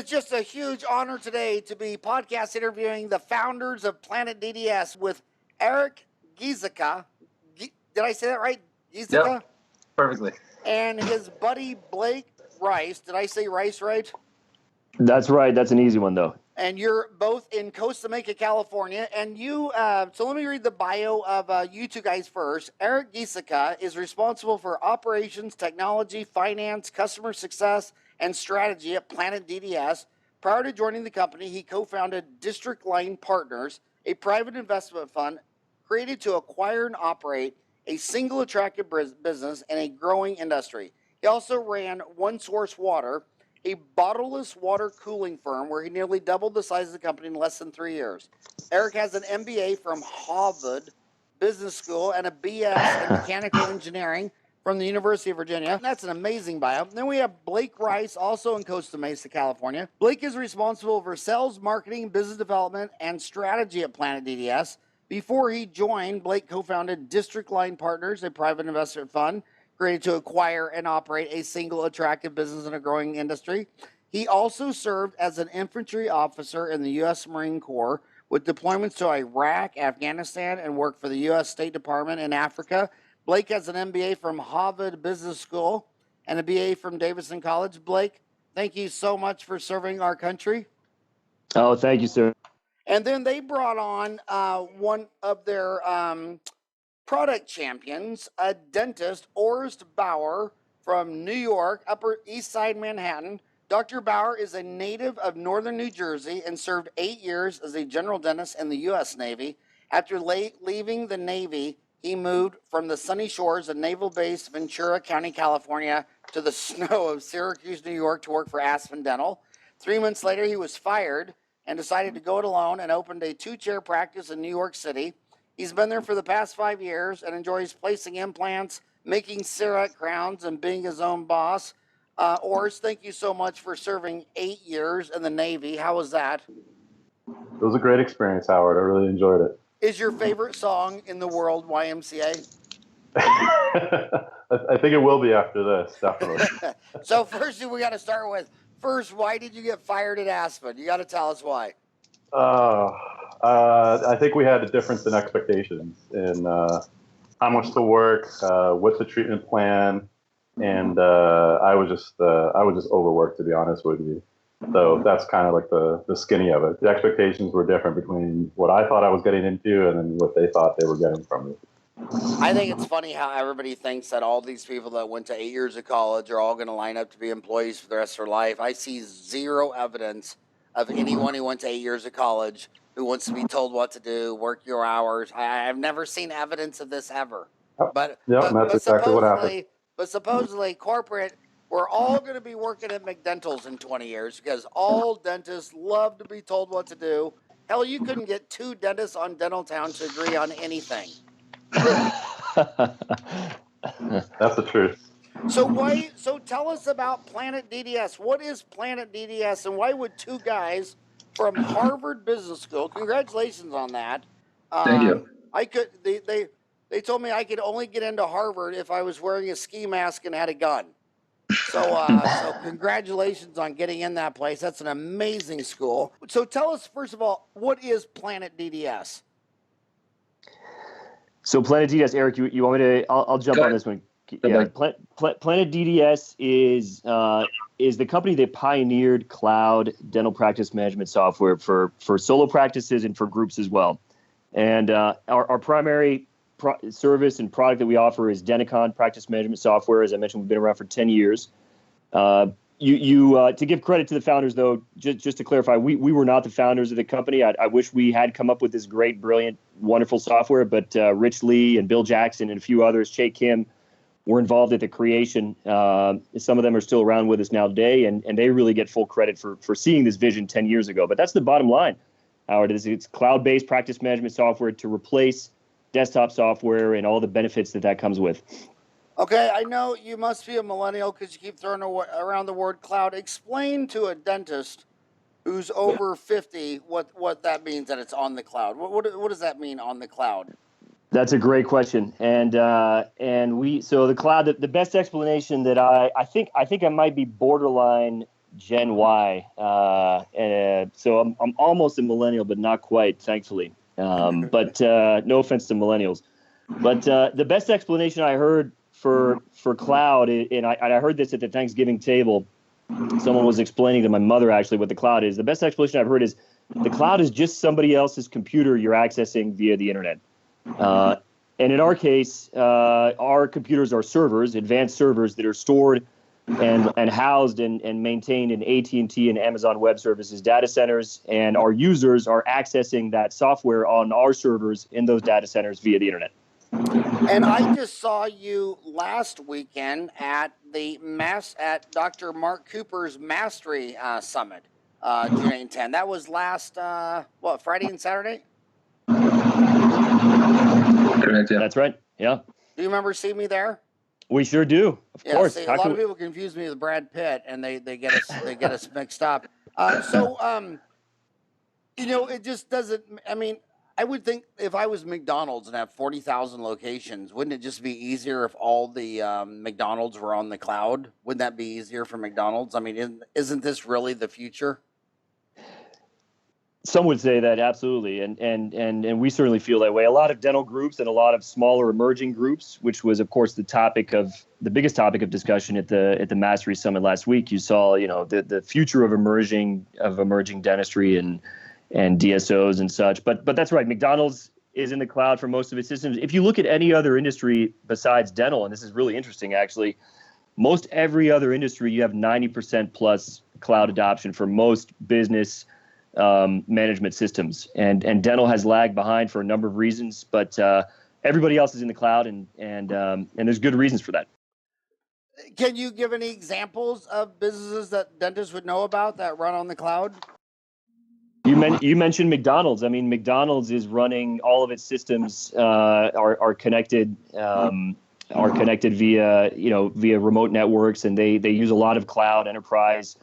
It's just a huge honor today to be podcast interviewing the founders of Planet DDS with Erick Giesecke. Did I say that right? Giesecke? Yep, perfectly. And his buddy Blake Rice. Did I say Rice right? That's right. That's an easy one, though. And you're both in Costa Mesa, California. And you, so let me read the bio of you two guys first. Erick Giesecke is responsible for operations, technology, finance, customer success, and strategy at Planet DDS. Prior to joining the company, he co-founded District Line Partners, a private investment fund created to acquire and operate a single attractive business in a growing industry. He also ran One Source Water, a bottleless water cooling firm where he nearly doubled the size of the company in less than 3 years. Erick has an MBA from Harvard Business School and a BS in mechanical engineering from the University of Virginia. That's an amazing bio. Then we have Blake Rice, also in Costa Mesa, California. Blake is responsible for sales, marketing, business development, and strategy at Planet DDS. Before he joined, Blake co-founded District Line Partners, a private investment fund created to acquire and operate a single attractive business in a growing industry. He also served as an infantry officer in the U.S. Marine Corps with deployments to Iraq, Afghanistan, and worked for the U.S. State Department in Africa. Blake has an MBA from Harvard Business School and a BA from Davidson College. Blake, thank you so much for serving our country. Oh, thank you, sir. And then they brought on one of their product champions, a dentist, Orest Bauer from New York, Upper East Side Manhattan. Dr. Bauer is a native of northern New Jersey and served 8 years as a general dentist in the U.S. Navy. After leaving the Navy, he moved from the sunny shores of Naval Base Ventura County, California, to the snow of Syracuse, New York, to work for Aspen Dental. 3 months later, he was fired and decided to go it alone and opened a 2-chair practice in New York City. He's been there for the past 5 years and enjoys placing implants, making CEREC crowns, and being his own boss. Orest, thank you so much for serving 8 years in the Navy. How was that? It was a great experience, Howard. I really enjoyed it. Is your favorite song in the world YMCA? I think it will be after this, definitely. So first, we got to start with, why did you get fired at Aspen? You got to tell us why. I think we had a difference in expectations in how much to work, what's the treatment plan, and I was just overworked, to be honest with you. So that's kind of like the skinny of it. The expectations were different between what I thought I was getting into and then what they thought they were getting from me. I think it's funny how everybody thinks that all these people that went to 8 years of college are all going to line up to be employees for the rest of their life. I see zero evidence of anyone who went to 8 years of college who wants to be told what to do, work your hours. I've never seen evidence of this ever. But that's exactly what happened. But supposedly corporate, we're all going to be working at McDentals in 20 years because all dentists love to be told what to do. Hell, you couldn't get 2 dentists on Dentaltown to agree on anything. That's the truth. So tell us about Planet DDS. What is Planet DDS, and why would 2 guys from Harvard Business School? Congratulations on that. Thank you. They told me I could only get into Harvard if I was wearing a ski mask and had a gun. So congratulations on getting in that place. That's an amazing school. So tell us, first of all, what is Planet DDS? So Planet DDS, Erick, you want me to? I'll jump on this one. Yeah, Planet DDS is the company that pioneered cloud dental practice management software for solo practices and for groups as well. And our primary service and product that we offer is Denticon practice management software. As I mentioned, we've been around for 10 years. To give credit to the founders, though, just to clarify, we were not the founders of the company. I wish we had come up with this great, brilliant, wonderful software, but Rich Lee and Bill Jackson and a few others, Che Kim, were involved at the creation. Some of them are still around with us now today, and they really get full credit for seeing this vision 10 years ago. But that's the bottom line, Howard. It's cloud-based practice management software to replace desktop software and all the benefits that comes with. Okay, I know you must be a millennial because you keep throwing around the word cloud. Explain to a dentist who's over 50 what that means, that it's on the cloud. What does that mean, on the cloud? That's a great question, so the cloud. The best explanation that I think I might be borderline Gen Y. So I'm almost a millennial, but not quite, thankfully. But no offense to millennials. But the best explanation I heard for cloud, and I heard this at the Thanksgiving table. Someone was explaining to my mother actually what the cloud is. The best explanation I've heard is the cloud is just somebody else's computer you're accessing via the internet. And in our case, our computers are servers, advanced servers that are stored and housed and maintained in AT&T and Amazon Web Services data centers, and our users are accessing that software on our servers in those data centers via the internet. And I just saw you last weekend at Dr. Mark Cooper's Mastery Summit, June 8 and 10. That was last Friday and Saturday? Correct, yeah. That's right. Yeah. Do you remember seeing me there? We sure do. Of course. See, a lot of people confuse me with Brad Pitt, and they get us mixed up. It just doesn't. I mean, I would think if I was McDonald's and have 40,000 locations, wouldn't it just be easier if all the McDonald's were on the cloud? Wouldn't that be easier for McDonald's? I mean, isn't this really the future? Some would say that, absolutely, and we certainly feel that way. A lot of dental groups and a lot of smaller emerging groups, which was, of course, the biggest topic of discussion at the Mastery Summit last week. You saw, the future of emerging dentistry and DSOs and such. But that's right. McDonald's is in the cloud for most of its systems. If you look at any other industry besides dental, and this is really interesting, actually, most every other industry, you have 90% plus cloud adoption for most business management systems, and dental has lagged behind for a number of reasons, but everybody else is in the cloud, and there's good reasons for that. Can you give any examples of businesses that dentists would know about that run on the cloud? You mentioned McDonald's. I mean, McDonald's is running all of its systems are connected via remote networks, and they use a lot of cloud enterprise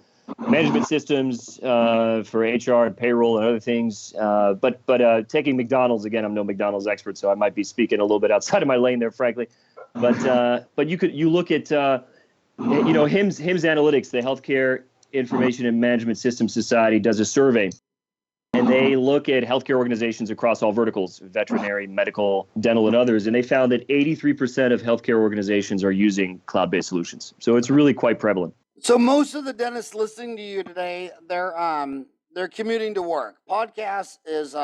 management systems for HR and payroll and other things. But taking McDonald's again, I'm no McDonald's expert, so I might be speaking a little bit outside of my lane there, frankly. But you look at HIMSS Analytics, the Healthcare Information and Management Systems Society, does a survey, and they look at healthcare organizations across all verticals: veterinary, medical, dental, and others. And they found that 83% of healthcare organizations are using cloud-based solutions. So it's really quite prevalent. So most of the dentists listening to you today, they're commuting to work. Podcast is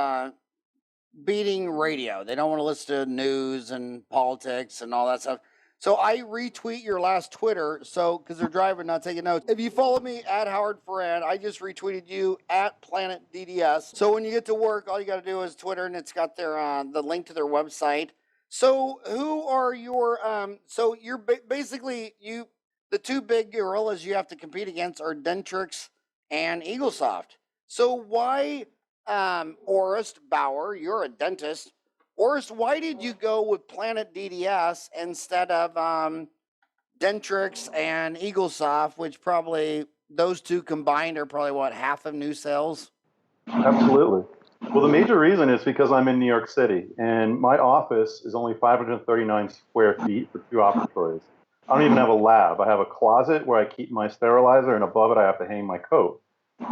beating radio. They don't want to listen to news and politics and all that stuff. So I retweet your last Twitter, because they're driving, not taking notes. If you follow me at Howard Ferran, I just retweeted you at Planet DDS. So when you get to work, all you got to do is Twitter, and it's got their the link to their website. So who are your so you're basically the two big gorillas you have to compete against are Dentrix and Eaglesoft. So why, Orest, Bauer, you're a dentist. Orest, why did you go with Planet DDS instead of Dentrix and Eaglesoft, which probably those two combined are probably half of new sales? Absolutely. Well, the major reason is because I'm in New York City, and my office is only 539 square feet for 2 operatories. I don't even have a lab. I have a closet where I keep my sterilizer, and above it I have to hang my coat.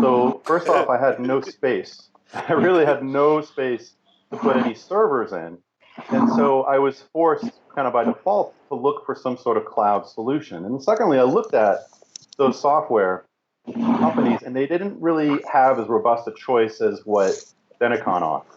So first off, I had no space. I really had no space to put any servers in. And so I was forced kind of by default to look for some sort of cloud solution. And secondly, I looked at those software companies, and they didn't really have as robust a choice as what Denticon offers.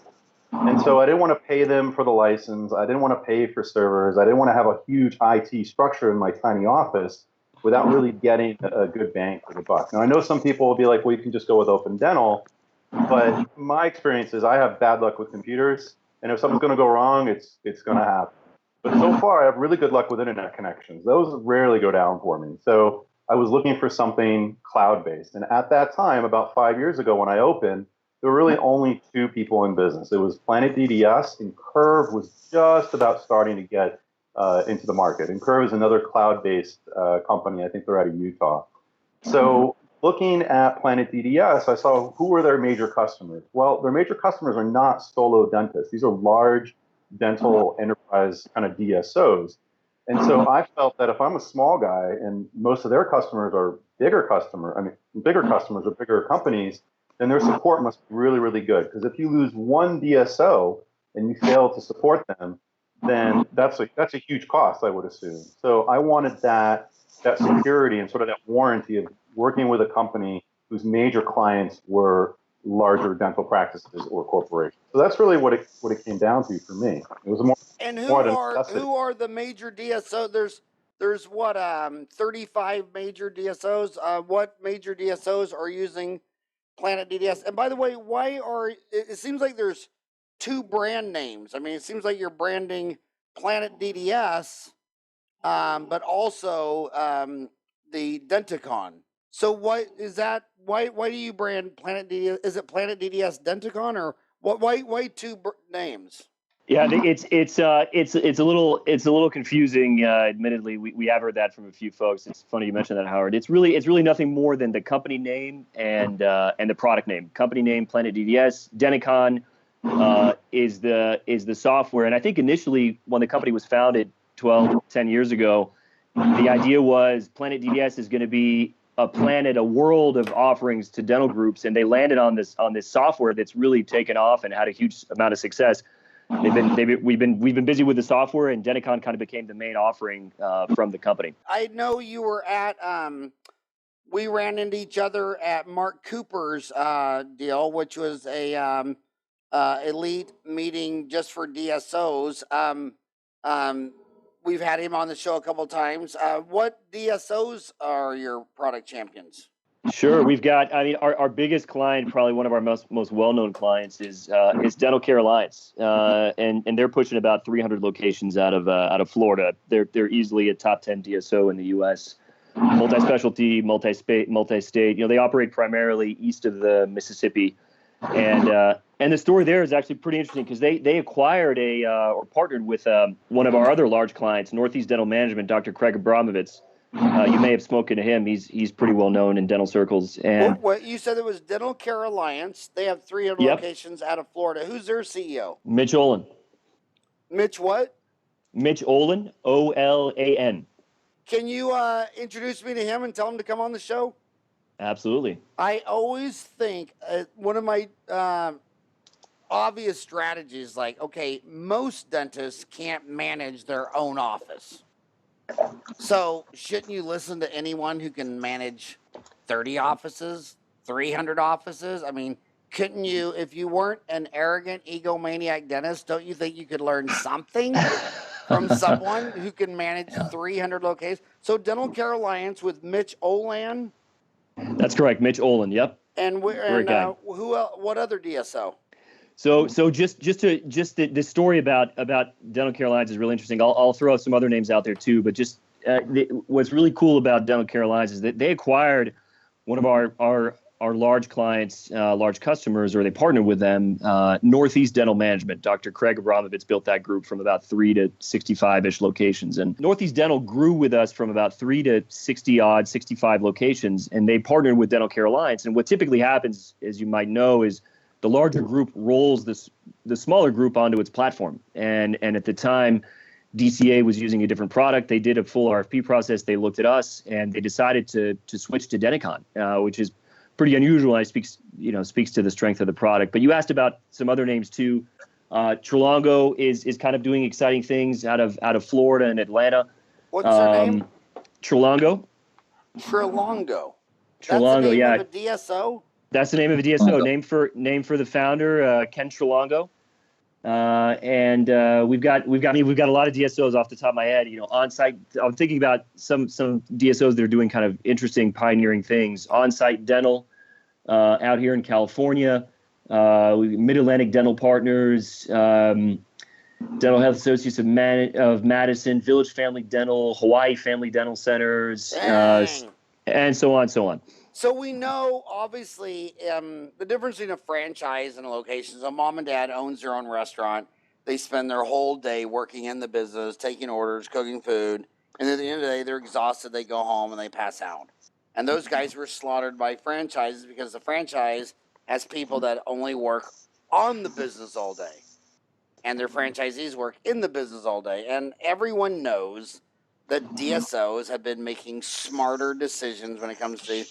And so I didn't want to pay them for the license. I didn't want to pay for servers. I didn't want to have a huge IT structure in my tiny office without really getting a good bang for the buck. Now, I know some people will be like, well, you can just go with Open Dental. But my experience is I have bad luck with computers. And if something's going to go wrong, it's going to happen. But so far, I have really good luck with internet connections. Those rarely go down for me. So I was looking for something cloud-based. And at that time, about 5 years ago when I opened, there were really only 2 people in business. It was Planet DDS, and Curve was just about starting to get into the market. And Curve is another cloud-based company. I think they're out of Utah. So looking at Planet DDS, I saw who were their major customers. Well, their major customers are not solo dentists. These are large dental enterprise kind of DSOs. And so I felt that if I'm a small guy and most of their customers are bigger customers or bigger companies, then their support must be really, really good. Because if you lose one DSO and you fail to support them, then that's a huge cost, I would assume. So I wanted that security and sort of that warranty of working with a company whose major clients were larger dental practices or corporations. So that's really what it came down to for me. It was more. And who more than necessity. are the major DSOs? There's what 35 major DSOs. What major DSOs are using Planet DDS? And by the way, it seems like there's two brand names. I mean, it seems like you're branding Planet DDS, but also the Denticon. So what is that? Why do you brand Planet DDS? Is it Planet DDS Denticon, or what? Why two names? Yeah, it's a little confusing. Admittedly, we have heard that from a few folks. It's funny you mentioned that, Howard. It's really nothing more than the company name and the product name. Company name Planet DDS. Denticon is the software. And I think initially when the company was founded 10 years ago, the idea was Planet DDS is going to be a world of offerings to dental groups, and they landed on this software that's really taken off and had a huge amount of success. We've been busy with the software, and Denticon kind of became the main offering from the company. I know you were at we ran into each other at Mark Cooper's deal, which was a elite meeting just for DSOs. We've had him on the show a couple of times. What DSOs are your product champions? Sure, we've got. I mean, our biggest client, probably one of our most well-known clients, is Dental Care Alliance, and they're pushing about 300 locations out of Florida. They're easily a top 10 DSO in the U.S. Multi-specialty, multi-state. You know, they operate primarily east of the Mississippi, and the story there is actually pretty interesting because they acquired or partnered with one of our other large clients, Northeast Dental Management, Dr. Craig Abramovitz. You may have spoken to him. He's pretty well known in dental circles. And what you said, it was Dental Care Alliance. They have 300 locations out of Florida. Who's their CEO? Mitch Olin. Mitch what? Mitch Olin, Olan. Can you introduce me to him and tell him to come on the show? Absolutely. I always think one of my obvious strategies, like, okay, most dentists can't manage their own office. So shouldn't you listen to anyone who can manage 30 offices, 300 offices? I mean, couldn't you, if you weren't an arrogant egomaniac dentist, don't you think you could learn something from someone who can manage 300 locations? So Dental Care Alliance with Mitch Olan. That's correct, Mitch Olin. Yep. And what other DSO? So just the story about Dental Care Alliance is really interesting. I'll throw out some other names out there too, but just what's really cool about Dental Care Alliance is that they acquired one of our large clients, large customers, or they partnered with them. Northeast Dental Management. Dr. Craig Abramovitz built that group from about 3 to 65-ish locations, and Northeast Dental grew with us from about 3 to 65 locations, and they partnered with Dental Care Alliance. And what typically happens, as you might know, is the larger group rolls the smaller group onto its platform. And at the time, DCA was using a different product. They did a full RFP process. They looked at us, and they decided to switch to Denticon, which is pretty unusual. And speaks to the strength of the product. But you asked about some other names too. Trelongo is kind of doing exciting things out of Florida and Atlanta. What's their name? Trelongo. Trelongo. That's the name yeah. of a DSO? That's the name of a DSO. Name for the founder, Ken Trelongo. And we've got a lot of DSOs off the top of my head. You know, on-site. I'm thinking about some DSOs that are doing kind of interesting, pioneering things. On-site dental out here in California. Mid-Atlantic Dental Partners. Dental Health Associates of Madison, Village Family Dental, Hawaii Family Dental Centers, and so on. So we know, obviously, the difference between a franchise and a location. So mom and dad owns their own restaurant. They spend their whole day working in the business, taking orders, cooking food. And at the end of the day, they're exhausted. They go home and they pass out. And those guys were slaughtered by franchises because the franchise has people that only work on the business all day. And their franchisees work in the business all day. And everyone knows the DSOs have been making smarter decisions when it comes to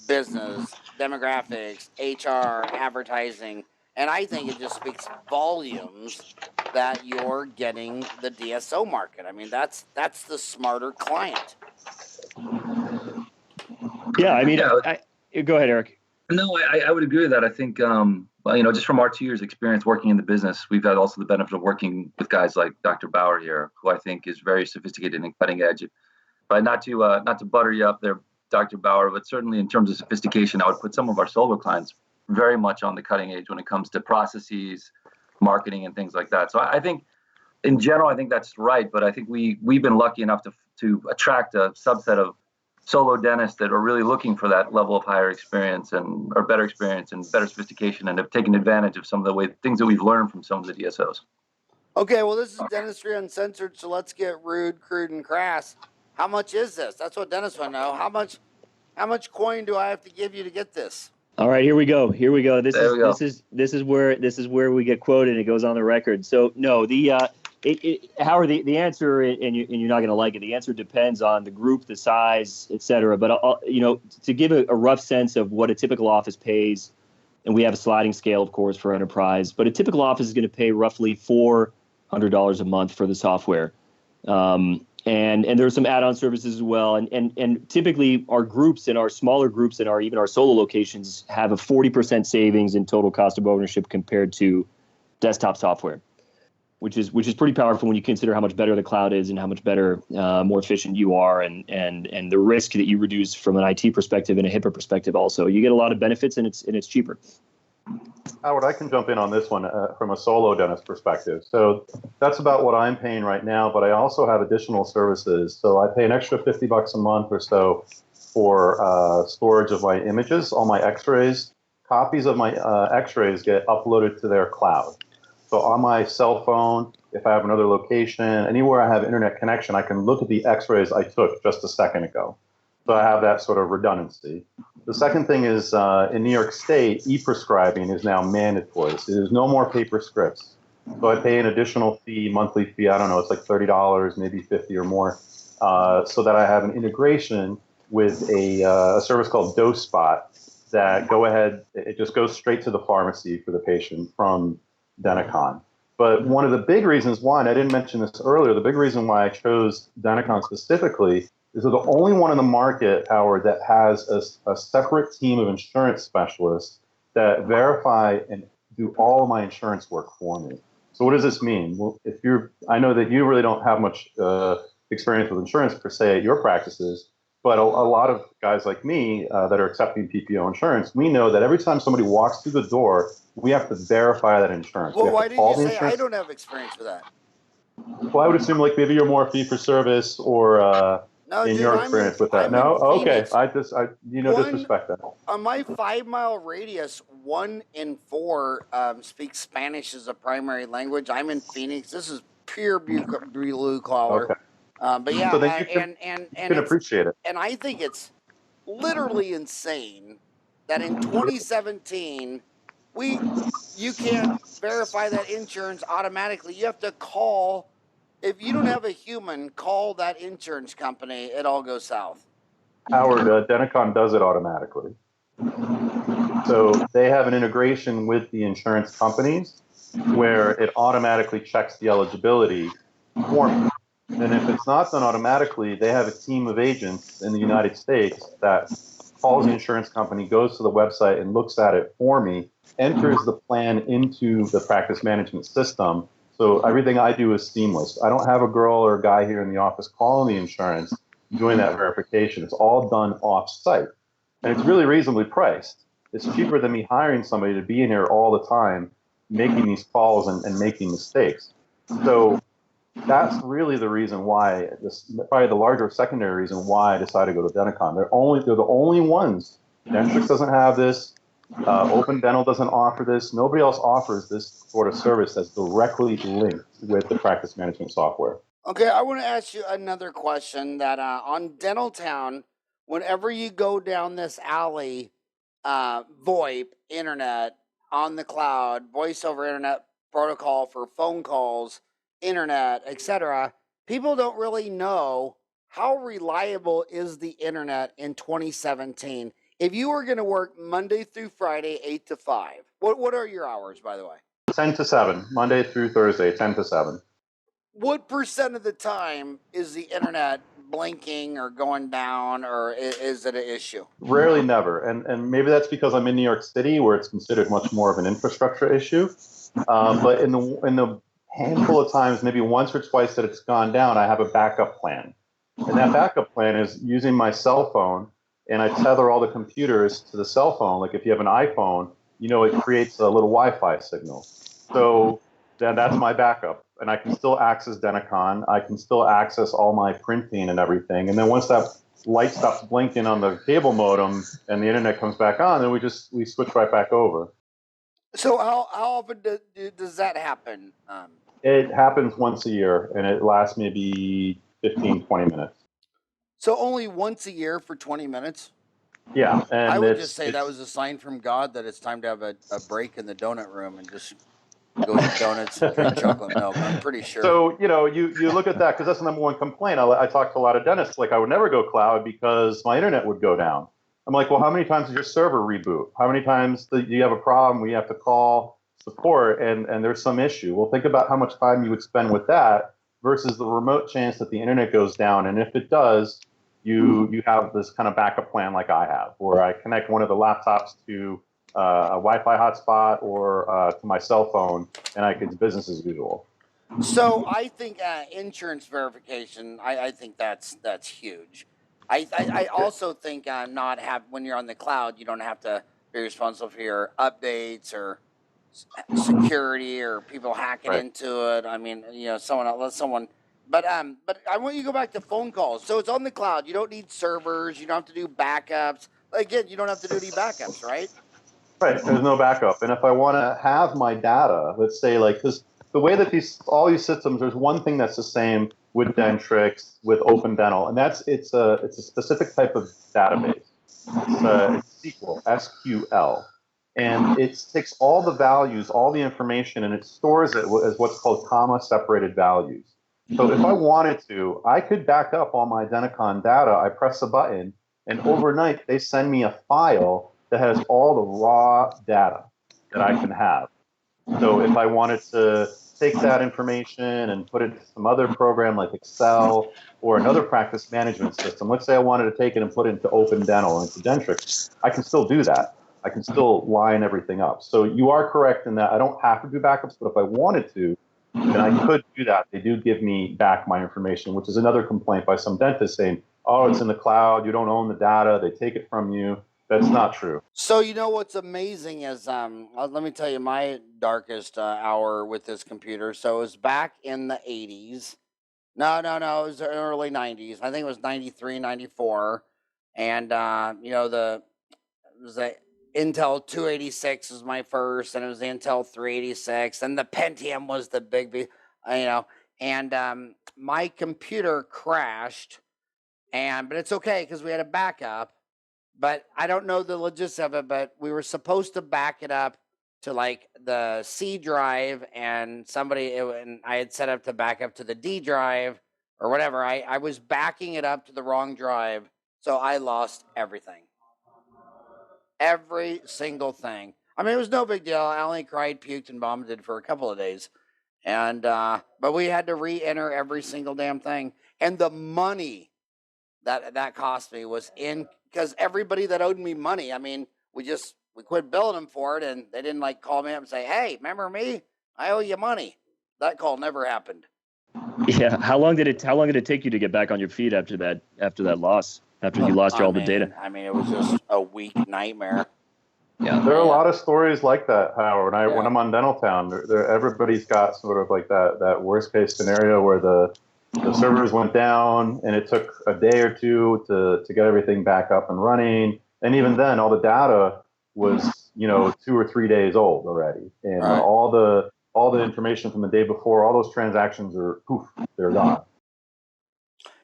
business, demographics, HR, advertising, and I think it just speaks volumes that you're getting the DSO market. I mean, that's the smarter client. Yeah, I mean, Yeah. Go ahead, Eric. No, I would agree with that. I think, well, just from our 2 years experience working in the business, we've had also the benefit of working with guys like Dr. Bauer here, who I think is very sophisticated and cutting edge. But not to butter you up there, Dr. Bauer, but certainly in terms of sophistication, I would put some of our solo clients very much on the cutting edge when it comes to processes, marketing, and things like that. So I think, in general, I think that's right. But I think we've been lucky enough to attract a subset of solo dentists that are really looking for that level of higher experience or better experience and better sophistication, and have taken advantage of some of the things that we've learned from some of the DSOs. Okay, well, this is Dentistry Uncensored, so let's get rude, crude, and crass. How much is this? That's what dentists want to know. How much coin do I have to give you to get this? All right, here we go. This is where we get quoted. It goes on the record. So no, Howard, the answer, and you're not going to like it. The answer depends on the group, the size, et cetera. But to give a rough sense of what a typical office pays, and we have a sliding scale, of course, for enterprise. But a typical office is going to pay roughly $400 a month for the software. And there's some add-on services as well. And typically our groups and our smaller groups and even our solo locations have a 40% savings in total cost of ownership compared to desktop software, which is pretty powerful when you consider how much better the cloud is and how much better, more efficient you are, and the risk that you reduce from an IT perspective and a HIPAA perspective. Also, you get a lot of benefits, and it's cheaper. Howard, I can jump in on this one from a solo dentist perspective. So that's about what I'm paying right now, but I also have additional services. So I pay an extra $50 a month or so for storage of my images, all my x-rays. Copies of my x-rays get uploaded to their cloud. So on my cell phone, if I have another location, anywhere I have internet connection, I can look at the x-rays I took just a second ago. So I have that sort of redundancy. The second thing is in New York State, e-prescribing is now mandatory. So there's no more paper scripts. So I pay an additional fee, monthly fee, I don't know, it's like $30, maybe $50 or more, so that I have an integration with a service called DoseSpot that it just goes straight to the pharmacy for the patient from Denticon. But one of the big reasons why, and I didn't mention this earlier, the big reason why I chose Denticon specifically is they're the only one in the market, Howard, that has a separate team of insurance specialists that verify and do all of my insurance work for me. So what does this mean? Well, I know that you really don't have much experience with insurance per se at your practices, but a lot of guys like me that are accepting PPO insurance, we know that every time somebody walks through the door, we have to verify that insurance. Well, why did you say I don't have experience with that? Well, I would assume like maybe you're more fee for service or no, in dude, your experience with that. No? Okay. Disrespect that. On my 5-mile radius, 1 in 4 speaks Spanish as a primary language. I'm in Phoenix. This is pure blue collar. Okay. But yeah, so then you can appreciate it. And I think it's literally insane that in 2017, you can't verify that insurance automatically. You have to call. If you don't have a human, call that insurance company. It all goes south. Howard, Denticon does it automatically. So they have an integration with the insurance companies where it automatically checks the eligibility for me. And if it's not done automatically, they have a team of agents in the United States that calls the insurance company, goes to the website and looks at it for me, enters the plan into the practice management system. So everything I do is seamless. I don't have a girl or a guy here in the office calling the insurance, doing that verification. It's all done off-site. And it's really reasonably priced. It's cheaper than me hiring somebody to be in here all the time, making these calls and making mistakes. So that's really the reason why, probably the larger secondary reason why I decided to go to Denticon. They're the only ones. Dentrix doesn't have this. Open Dental doesn't offer this. Nobody else offers this sort of service that's directly linked with the practice management software. Okay, I want to ask you another question that on Dentaltown, whenever you go down this alley, VoIP, internet, on the cloud, voice over internet protocol for phone calls, internet, etc., people don't really know how reliable is the internet in 2017? If you were going to work Monday through Friday, 8 to 5, what are your hours, by the way? 10 to 7, Monday through Thursday, 10 to 7. What percent of the time is the internet blinking or going down, or is it an issue? Rarely, never. And maybe that's because I'm in New York City, where it's considered much more of an infrastructure issue. But in the handful of times, maybe once or twice that it's gone down, I have a backup plan. And that backup plan is using my cell phone, and I tether all the computers to the cell phone. Like if you have an iPhone, it creates a little Wi-Fi signal. So then that's my backup. And I can still access Denticon. I can still access all my printing and everything. And then once that light stops blinking on the cable modem and the internet comes back on, then we switch right back over. So how often does that happen? It happens once a year, and it lasts maybe 15, 20 minutes. So only once a year for 20 minutes? Yeah. And I would just say that was a sign from God that it's time to have a break in the donut room and just go eat donuts and drink chocolate milk. I'm pretty sure. So, you look at that, because that's the number one complaint. I talk to a lot of dentists, like I would never go cloud because my internet would go down. I'm like, well, how many times does your server reboot? How many times do you have a problem where you have to call support and there's some issue? Well, think about how much time you would spend with that versus the remote chance that the internet goes down. And if it does, you have this kind of backup plan like I have, where I connect one of the laptops to a Wi-Fi hotspot or to my cell phone, and it's business as usual. So I think insurance verification, I think that's huge. I also think when you're on the cloud, you don't have to be responsible for your updates or security or people hacking into it. I mean, someone. But I want you to go back to phone calls. So it's on the cloud. You don't need servers. You don't have to do backups. Again, you don't have to do any backups, right? Right. There's no backup. And if I want to have my data, let's say because the way that all these systems, there's one thing that's the same with Dentrix, with Open Dental, and it's a specific type of database. It's SQL, SQL. And it takes all the values, all the information, and it stores it as what's called comma-separated values. So if I wanted to, I could back up all my Denticon data. I press a button, and overnight they send me a file that has all the raw data that I can have. So if I wanted to take that information and put it in some other program like Excel or another practice management system, let's say I wanted to take it and put it into Open Dental and into Dentrix, I can still do that. I can still line everything up. So you are correct in that I don't have to do backups, but if I wanted to, then I could do that. They do give me back my information, which is another complaint by some dentists saying, oh, it's in the cloud, you don't own the data, they take it from you. That's not true. So what's amazing is, let me tell you my darkest hour with this computer. So it was back in the 80s. No, it was the early 90s. I think it was 93, 94. And, it was the Intel 286 was my first, and it was the Intel 386. And the Pentium was the big, and my computer crashed. But it's okay because we had a backup. But I don't know the logistics of it, but we were supposed to back it up to like the C drive, and and I had set up to back up to the D drive or whatever. I was backing it up to the wrong drive, so I lost everything. Every single thing. I mean, it was no big deal. I only cried, puked, and vomited for a couple of days. And but we had to re-enter every single damn thing. And the money that cost me was because everybody that owed me money, I mean, we quit billing them for it, and they didn't call me up and say, hey, remember me? I owe you money. That call never happened. Yeah. How long did it take you to get back on your feet after that loss? After you lost all the data? I mean, it was just a week nightmare. Yeah. There are a lot of stories like that, Howard. When I'm on Dentaltown, everybody's got sort of like that worst case scenario where the servers went down and it took a day or two to get everything back up and running. And even then, all the data was 2 or 3 days old already, and all the information from the day before, all those transactions are they're gone.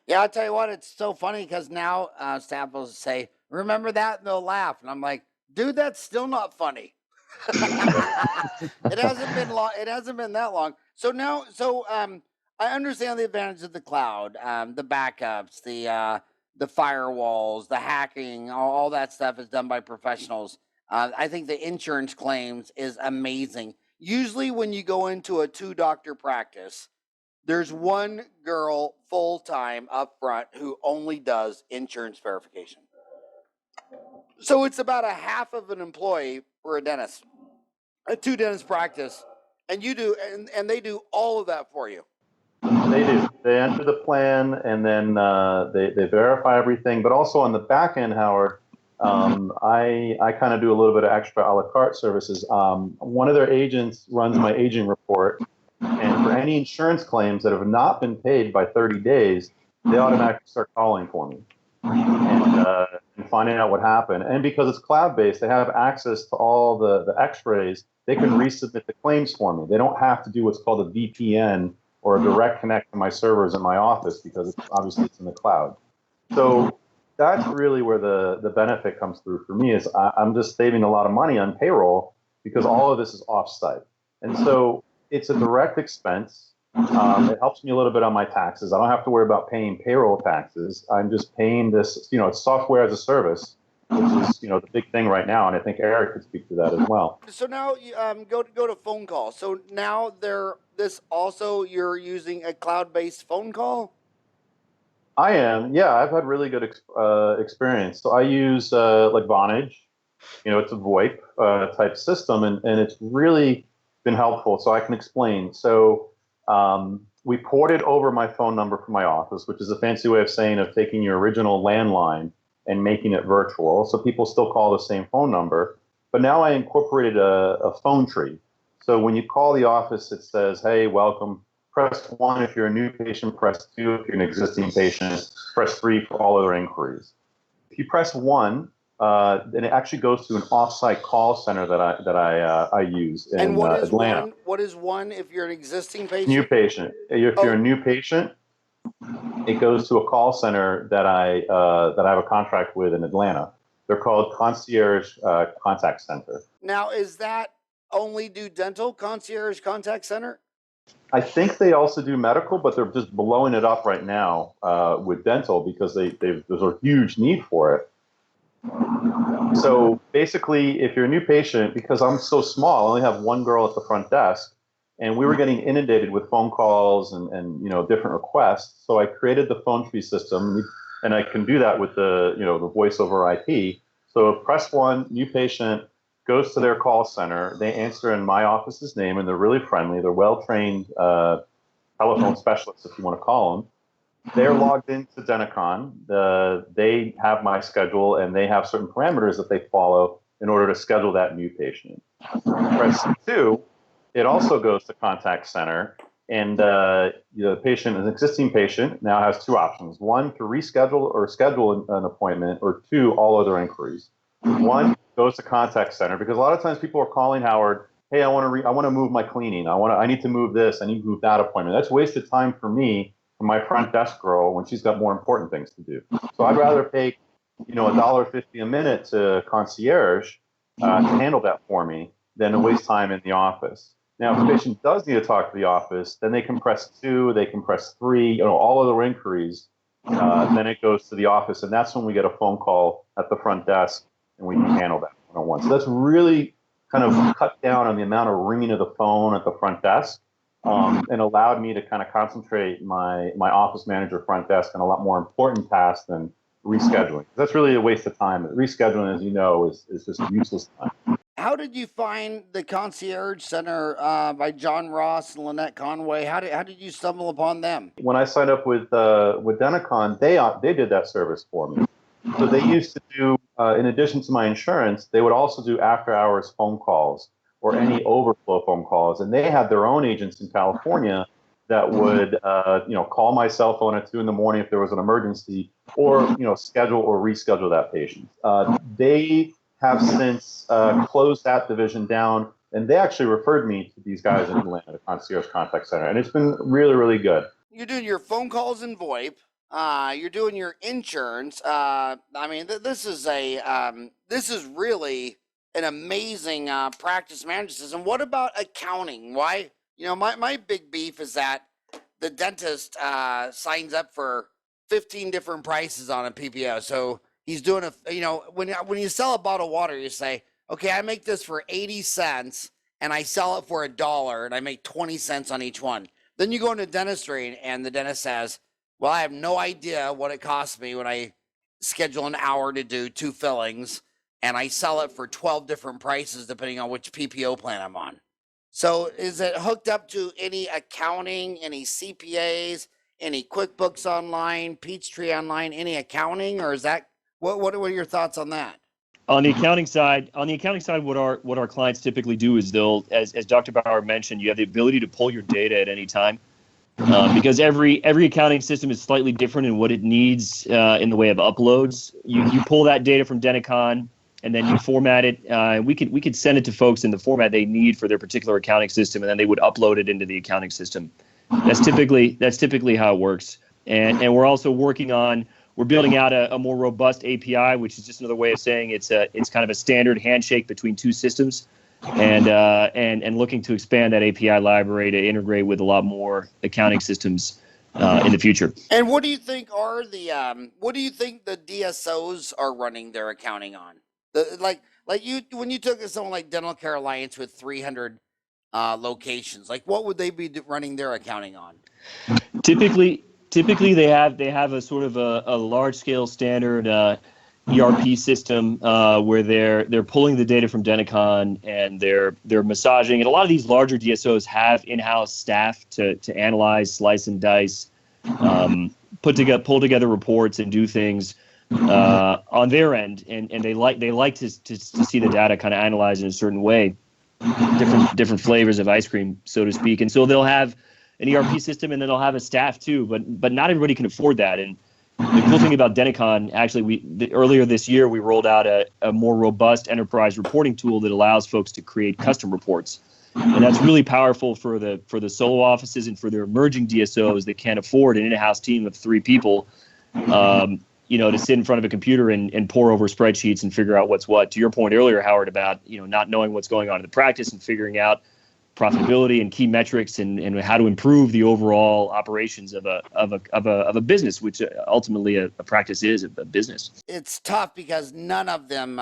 Yeah, I'll tell you what, it's so funny because now staff will say, remember that? And they'll laugh. And I'm like, dude, that's still not funny. It hasn't been long. It hasn't been that long. So now, I understand the advantage of the cloud, the backups, the firewalls, the hacking, all that stuff is done by professionals. I think the insurance claims is amazing. Usually, when you go into a 2-doctor practice, there's one girl full time up front who only does insurance verification. So it's about a half of an employee for a dentist, a 2-dentist practice, and you do, and they do all of that for you. They do. They enter the plan, and then they verify everything. But also on the back end, Howard, I kind of do a little bit of extra a la carte services. One of their agents runs my aging report, and for any insurance claims that have not been paid by 30 days, they automatically start calling for me and finding out what happened. And because it's cloud-based, they have access to all the x-rays. They can resubmit the claims for me. They don't have to do what's called a VPN or a direct connect to my servers in my office, because obviously it's in the cloud. So that's really where the benefit comes through for me, is I'm just saving a lot of money on payroll because all of this is off-site. And so it's a direct expense. It helps me a little bit on my taxes. I don't have to worry about paying payroll taxes. I'm just paying this, it's software as a service, which is, the big thing right now. And I think Erick could speak to that as well. So now you go to phone calls. So now you're using a cloud-based phone call? I am. Yeah, I've had really good experience. So I use like Vonage. It's a VoIP type system, and it's really been helpful. So I can explain. So we ported over my phone number from my office, which is a fancy way of saying of taking your original landline and making it virtual. So people still call the same phone number. But now I incorporated a phone tree. So when you call the office, it says, hey, welcome. Press 1 if you're a new patient, press 2 if you're an existing patient, press 3 for all other inquiries. If you press 1, then it actually goes to an off-site call center that I use in Atlanta. What is 1 if you're an existing patient? New patient. If you're a new patient, it goes to a call center that I have a contract with in Atlanta. They're called Concierge Contact Center. Now, is that only do dental, Concierge Contact Center? I think they also do medical, but they're just blowing it up right now with dental because there's a huge need for it. So basically, if you're a new patient, because I'm so small, I only have one girl at the front desk, and we were getting inundated with phone calls and different requests. So I created the phone tree system, and I can do that with the voice over IP. So press 1, new patient, goes to their call center. They answer in my office's name, and they're really friendly. They're well-trained telephone specialists, if you want to call them. They're logged into Denticon. They have my schedule, and they have certain parameters that they follow in order to schedule that new patient. Press 2, it also goes to contact center, and the patient, an existing patient, now has 2 options. 1, to reschedule or schedule an appointment, or 2, all other inquiries. 1 goes to contact center, because a lot of times people are calling Howard, hey, I want to move my cleaning. I need to move this. I need to move that appointment. That's wasted time for me, for my front desk girl, when she's got more important things to do. So I'd rather pay, $1.50 a minute to concierge to handle that for me than to waste time in the office. Now, if the patient does need to talk to the office, then they can press 2, they can press 3, all other inquiries. Then it goes to the office, and that's when we get a phone call at the front desk, and we can handle that one-on-one. So that's really kind of cut down on the amount of ringing of the phone at the front desk, and allowed me to kind of concentrate my office manager front desk on a lot more important tasks than rescheduling. That's really a waste of time. Rescheduling, as you know, is just useless time. How did you find the Concierge Center by John Ross and Lynette Conway? How did you stumble upon them? When I signed up with Denticon, they did that service for me. So they used to do, in addition to my insurance, they would also do after-hours phone calls or any overflow phone calls. And they had their own agents in California that would, call my cell phone at 2 in the morning if there was an emergency, or, schedule or reschedule that patient. They have since closed that division down, and they actually referred me to these guys in Atlanta, the Concierge Contact Center, and it's been really, really good. You're doing your phone calls in VoIP. You're doing your insurance. This is really an amazing practice management system. What about accounting? Why? My big beef is that the dentist signs up for 15 different prices on a PPO. So he's doing when you sell a bottle of water, you say, okay, I make this for 80 cents and I sell it for $1 and I make 20 cents on each one. Then you go into dentistry and the dentist says, well, I have no idea what it costs me when I schedule an hour to do 2 fillings and I sell it for 12 different prices depending on which PPO plan I'm on. So is it hooked up to any accounting, any CPAs, any QuickBooks Online, Peachtree Online, any accounting, or is that what are your thoughts on that? On the accounting side, what our clients typically do is they'll, as Dr. Bauer mentioned, you have the ability to pull your data at any time, because every accounting system is slightly different in what it needs in the way of uploads. You pull that data from Denticon, and then you format it. We could send it to folks in the format they need for their particular accounting system, and then they would upload it into the accounting system. That's typically how it works. And we're also we're building out a more robust API, which is just another way of saying it's kind of a standard handshake between 2 systems, and looking to expand that API library to integrate with a lot more accounting systems in the future. And what do you think the DSOs are running their accounting on? When you took someone like Dental Care Alliance with 300 locations, like what would they be running their accounting on? Typically they have a sort of a large scale standard ERP system where they're pulling the data from Denticon and they're massaging. And a lot of these larger DSOs have in-house staff to analyze, slice and dice, pull together reports and do things on their end, and they like to see the data kind of analyzed in a certain way, different flavors of ice cream, so to speak. And so they'll have an ERP system, and then they'll have a staff too. But not everybody can afford that. And the cool thing about Denticon, actually, earlier this year we rolled out a more robust enterprise reporting tool that allows folks to create custom reports, and that's really powerful for the solo offices and for their emerging DSOs that can't afford an in-house team of 3 people. To sit in front of a computer and pore over spreadsheets and figure out what's what. To your point earlier, Howard, about not knowing what's going on in the practice and figuring out profitability and key metrics and how to improve the overall operations of a business, which ultimately a practice is a business. It's tough because none of them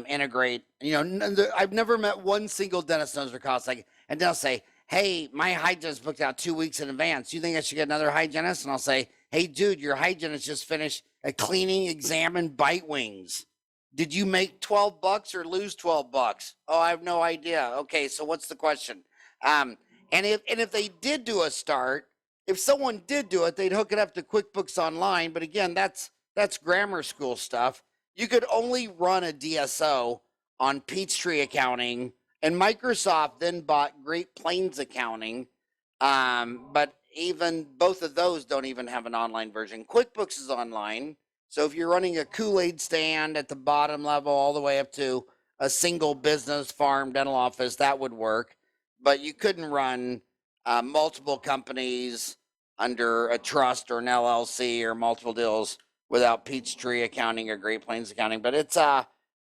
integrate. I've never met one single dentist knows their costs. And they'll say, "Hey, my hygienist booked out 2 weeks in advance. You think I should get another hygienist?" And I'll say, "Hey, dude, your hygienist just finished a cleaning, exam, and bite wings. Did you make $12 or lose $12? Oh, I have no idea. Okay, so what's the question?" And if they did do a start, if someone did do it, they'd hook it up to QuickBooks Online. But again, that's grammar school stuff. You could only run a DSO on Peachtree Accounting, and Microsoft then bought Great Plains Accounting, but even both of those don't even have an online version. QuickBooks is online. So if you're running a Kool-Aid stand at the bottom level all the way up to a single business farm dental office, that would work. But you couldn't run multiple companies under a trust or an LLC or multiple deals without Peachtree Accounting or Great Plains Accounting. But it's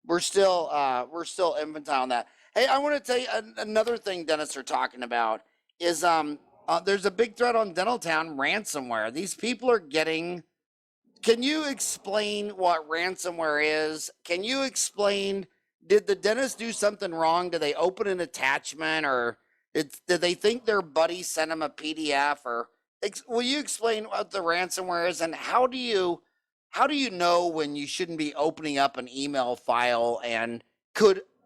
we're still infantile on that. Hey, I want to tell you another thing dentists are talking about is there's a big threat on Dentaltown, ransomware. These people are getting. Can you explain what ransomware is? Can you explain, did the dentist do something wrong? Did they open an attachment, or did they think their buddy sent them a PDF? Or will you explain what the ransomware is, and how do you know when you shouldn't be opening up an email file? And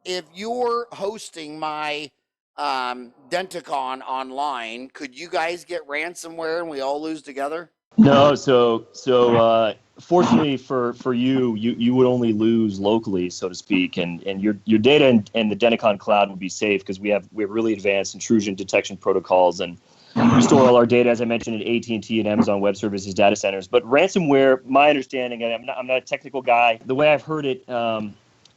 if you're hosting my Denticon online, could you guys get ransomware and we all lose together? No, so fortunately for you would only lose locally, so to speak, and your data and the Denticon cloud would be safe because we have really advanced intrusion detection protocols, and we store all our data, as I mentioned, in AT&T and Amazon Web Services data centers. But ransomware, my understanding, and I'm not a technical guy, the way I've heard it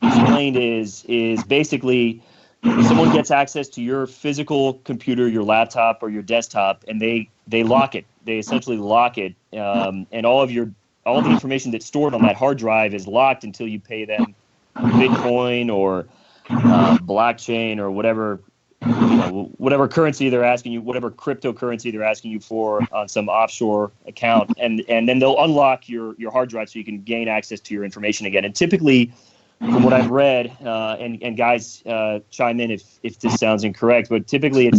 explained is basically someone gets access to your physical computer, your laptop or your desktop, and they lock it. They essentially lock it, and all the information that's stored on that hard drive is locked until you pay them Bitcoin or blockchain or whatever whatever currency they're asking you, whatever cryptocurrency they're asking you for on some offshore account, and then they'll unlock your hard drive so you can gain access to your information again. And typically, from what I've read, and guys chime in if this sounds incorrect, but typically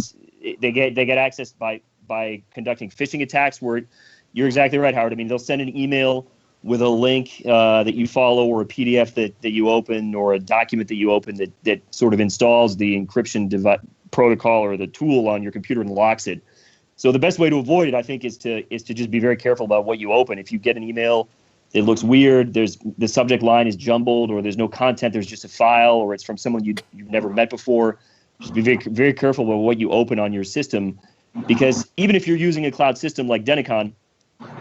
they get access by conducting phishing attacks where you're exactly right, Howard. I mean, they'll send an email with a link that you follow, or a PDF that you open, or a document that you open that sort of installs the encryption protocol or the tool on your computer and locks it. So the best way to avoid it, I think, is to just be very careful about what you open. If you get an email that looks weird, the subject line is jumbled, or there's no content, there's just a file, or it's from someone you've never met before, just be very, very careful about what you open on your system, because even if you're using a cloud system like Denticon,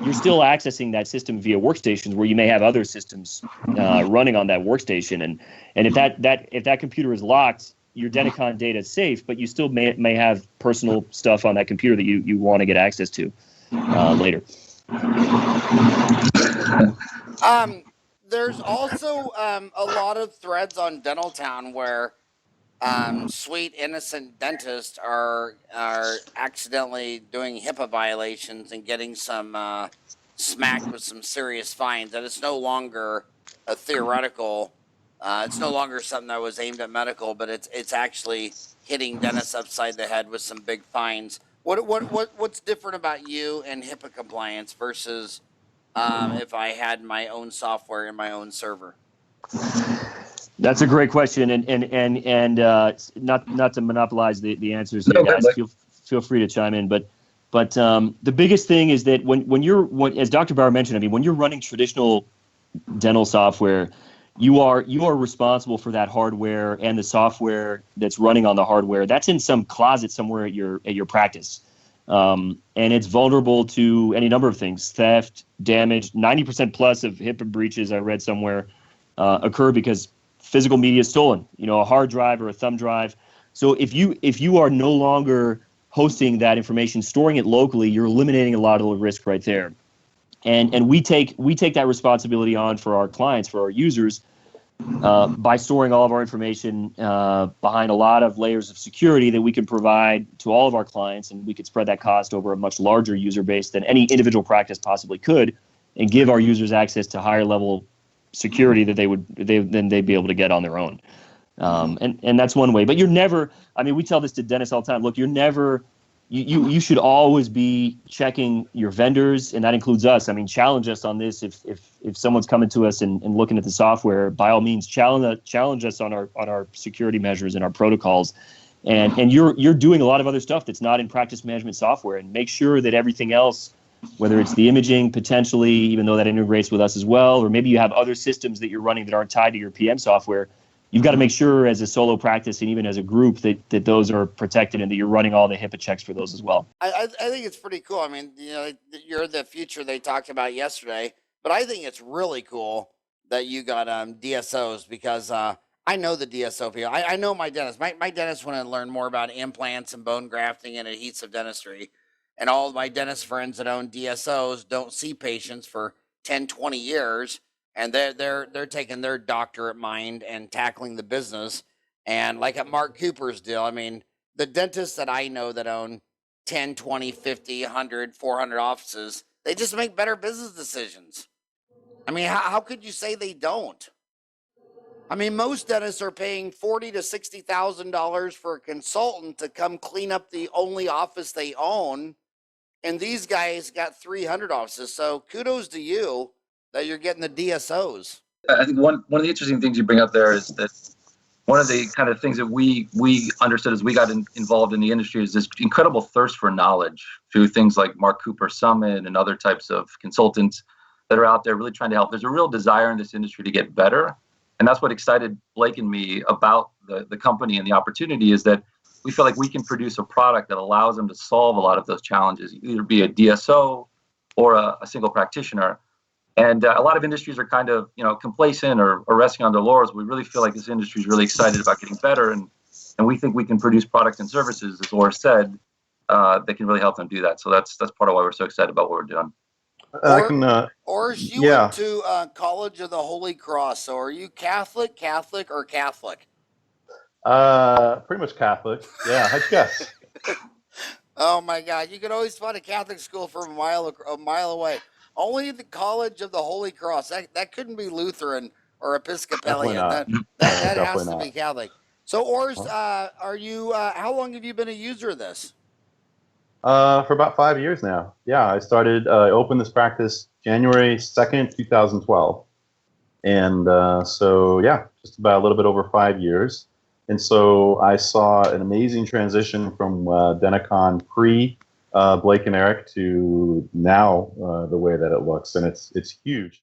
you're still accessing that system via workstations where you may have other systems running on that workstation, and if that computer is locked, your Denticon data is safe, but you still may have personal stuff on that computer that you want to get access to later. There's also a lot of threads on Dentaltown where sweet innocent dentists are accidentally doing HIPAA violations and getting some smacked with some serious fines. And it's no longer a theoretical. It's no longer something that was aimed at medical, but it's actually hitting dentists upside the head with some big fines. What's different about you and HIPAA compliance versus if I had my own software in my own server? That's a great question, and not to monopolize the answers here, guys. Feel free to chime in, but the biggest thing is that when as Dr. Bauer mentioned, I mean, when you're running traditional dental software, you are responsible for that hardware and the software that's running on the hardware. That's in some closet somewhere at your practice, and it's vulnerable to any number of things: theft, damage. 90% plus of HIPAA breaches, I read somewhere, occur because physical media is stolen. A hard drive or a thumb drive. So if you are no longer hosting that information, storing it locally, you're eliminating a lot of the risk right there. And we take that responsibility on for our clients, for our users, by storing all of our information behind a lot of layers of security that we can provide to all of our clients, and we could spread that cost over a much larger user base than any individual practice possibly could, and give our users access to higher level security that they'd be able to get on their own. And that's one way. But you're never, I mean, we tell this to dentists all the time. Look, you're never, you should always be checking your vendors, and that includes us. I mean, challenge us on this. If someone's coming to us and looking at the software, by all means, challenge us on our security measures and our protocols. And you're doing a lot of other stuff that's not in practice management software, and make sure that everything else, whether it's the imaging potentially, even though that integrates with us as well, or maybe you have other systems that you're running that aren't tied to your PM software, you've got to make sure as a solo practice and even as a group that those are protected and that you're running all the HIPAA checks for those as well. I think it's pretty cool. I mean, you're the future they talked about yesterday, but I think it's really cool that you got DSOs, because I know the DSO people. I know my dentist. My dentist want to learn more about implants and bone grafting and adhesive dentistry. And all of my dentist friends that own DSOs don't see patients for 10, 20 years. And they're taking their doctorate mind and tackling the business. And like at Mark Cooper's deal, I mean, the dentists that I know that own 10, 20, 50, 100, 400 offices, they just make better business decisions. I mean, how could you say they don't? I mean, most dentists are paying $40,000 to $60,000 for a consultant to come clean up the only office they own. And these guys got 300 offices. So kudos to you that you're getting the DSOs. I think one of the interesting things you bring up there is that one of the kind of things that we understood as we got involved in the industry is this incredible thirst for knowledge through things like Mark Cooper Summit and other types of consultants that are out there really trying to help. There's a real desire in this industry to get better. And that's what excited Blake and me about the company and the opportunity, is that we feel like we can produce a product that allows them to solve a lot of those challenges, either be a DSO or a single practitioner. And a lot of industries are kind of, complacent or resting on their laurels. We really feel like this industry is really excited about getting better, and we think we can produce products and services, as Orest said, that can really help them do that. So that's part of why we're so excited about what we're doing. Orest, you went to College of the Holy Cross. So are you Catholic, or Catholic? Pretty much Catholic. Yeah, how'd you guess? Oh my God! You could always find a Catholic school from a mile away. Only the College of the Holy Cross. That couldn't be Lutheran or Definitely Episcopalian. not. That has Definitely to be not. Catholic. So, Orest, Well, are you? How long have you been a user of this? for about 5 years now. Yeah, I opened this practice January 2nd, 2012. And so, yeah, just about a little bit over 5 years. And so I saw an amazing transition from Denticon pre Blake and Erick to now the way that it looks. And it's huge.